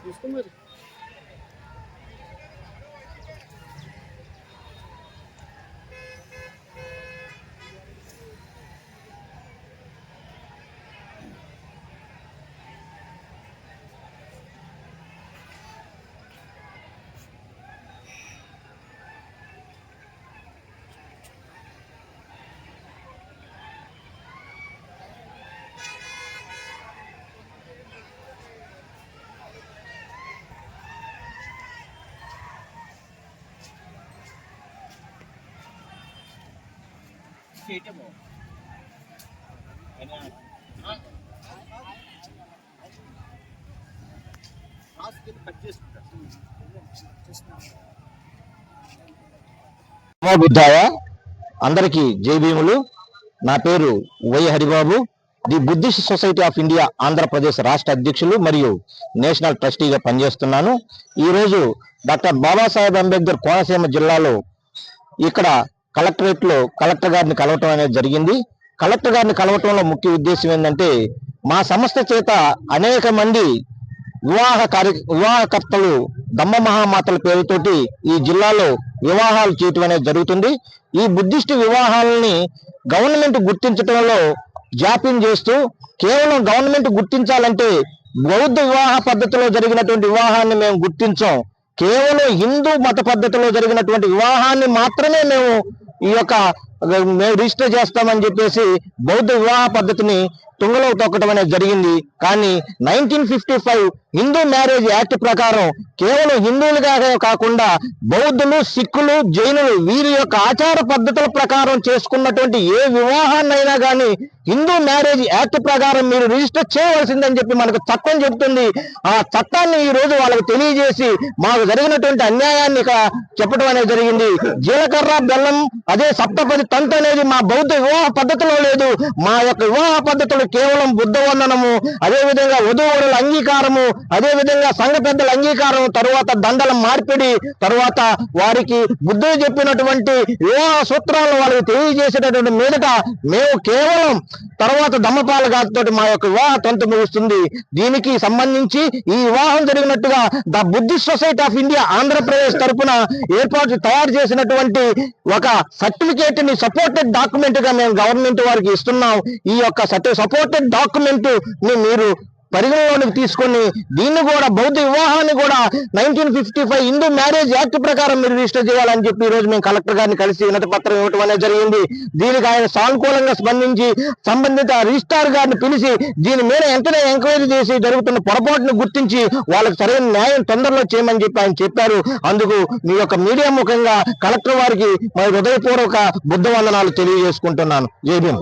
చూసుకో చేయటము బుద్ధాయ అందరికీ జై భీములు. నా పేరు Y Haribabu, the Buddhist society of India Andhra Pradesh రాష్ట్ర అధ్యక్షులు మరియు నేషనల్ ట్రస్టీగా పనిచేస్తున్నాను. ఈరోజు డాక్టర్ బాబాసాహెబ్ అంబేద్కర్ కోనసీమ జిల్లాలో ఇక్కడ కలెక్టరేట్ లో కలెక్టర్ గారిని కలవటం అనేది జరిగింది. కలెక్టర్ గారిని కలవటంలో ముఖ్య ఉద్దేశం ఏంటంటే, మా సంస్థ చేత అనేక మంది వివాహకర్తలు దమ్మ మహామాతల పేరుతోటి ఈ జిల్లాలో వివాహాలు చేయటం అనేది జరుగుతుంది. ఈ బుద్ధిస్ట్ వివాహాలని గవర్నమెంట్ గుర్తించడంలో జాప్యం చేస్తూ, కేవలం గవర్నమెంట్ గుర్తించాలంటే బౌద్ధ వివాహ పద్ధతిలో జరిగినటువంటి వివాహాన్ని మేము గుర్తించాం, కేవలం హిందూ మత పద్ధతిలో జరిగినటువంటి వివాహాన్ని మాత్రమే మేము రిజిస్టర్ చేస్తామని చెప్పేసి బౌద్ధ వివాహ పద్ధతిని తుంగలో తొక్కడం అనేది జరిగింది. కానీ 1955 హిందూ మ్యారేజ్ యాక్ట్ ప్రకారం కేవలం హిందువులుగా కాకుండా బౌద్ధులు, సిక్కులు, జైనులు వీరి యొక్క ఆచార పద్ధతుల ప్రకారం చేసుకున్నటువంటి ఏ వివాహాన్నైనా కానీ హిందూ మ్యారేజ్ యాక్ట్ ప్రకారం మీరు రిజిస్టర్ చేయవలసిందని చెప్పి మనకు చట్టం చెబుతుంది. ఆ చట్టాన్ని ఈ రోజు వాళ్ళకి తెలియజేసి మాకు జరిగినటువంటి అన్యాయాన్ని చెప్పడం అనేది జరిగింది. జీలకర్ర, బెల్లం, అదే సప్తపది తంతు అనేది మా బౌద్ధ వివాహ పద్ధతిలో లేదు. మా యొక్క వివాహ పద్ధతులు కేవలం బుద్ధ వందనము, అదేవిధంగా వధూవరుల అంగీకారము, అదేవిధంగా సంఘ పెద్దల అంగీకారం, తరువాత దండల మార్పిడి, తరువాత వారికి బుద్ధుడు చెప్పినటువంటి వివాహ సూత్రాలను వాళ్ళకి తెలియజేసేటటువంటి మీదట మేము కేవలం తర్వాత దమ్మపాల గారితో మా యొక్క వివాహ తంతు ముగుస్తుంది. దీనికి సంబంధించి ఈ వివాహం జరిగినట్టుగా the Buddhist society of India Andhra Pradesh తరఫున తయారు చేసినటువంటి ఒక సర్టిఫికేట్ ని సపోర్టెడ్ డాక్యుమెంట్ గా మేము గవర్నమెంట్ వారికి ఇస్తున్నాం. ఈ యొక్క సపోర్టెడ్ డాక్యుమెంట్ ని మీరు పరిగణలోనికి తీసుకొని దీన్ని కూడా బౌద్ధ వివాహాన్ని కూడా 1955 హిందూ మ్యారేజ్ యాక్ట్ ప్రకారం మీరు రిజిస్టర్ చేయాలని చెప్పి ఈ రోజు మేము కలెక్టర్ గారిని కలిసి వినతి పత్రం ఇవ్వడం అనేది జరిగింది. దీనికి ఆయన సానుకూలంగా స్పందించి సంబంధిత రిజిస్ట్రార్ గారిని పిలిచి దీని మీద వెంటనే ఎంక్వైరీ చేసి జరుగుతున్న పొరపాటును గుర్తించి వాళ్ళకి సరైన న్యాయం తొందరలో చేయమని చెప్పి ఆయన చెప్పారు. అందుకు మీ యొక్క మీడియా ముఖంగా కలెక్టర్ వారికి మా హృదయపూర్వక బుద్ధ వందనాలు తెలియజేసుకుంటున్నాను. జై భీమ్.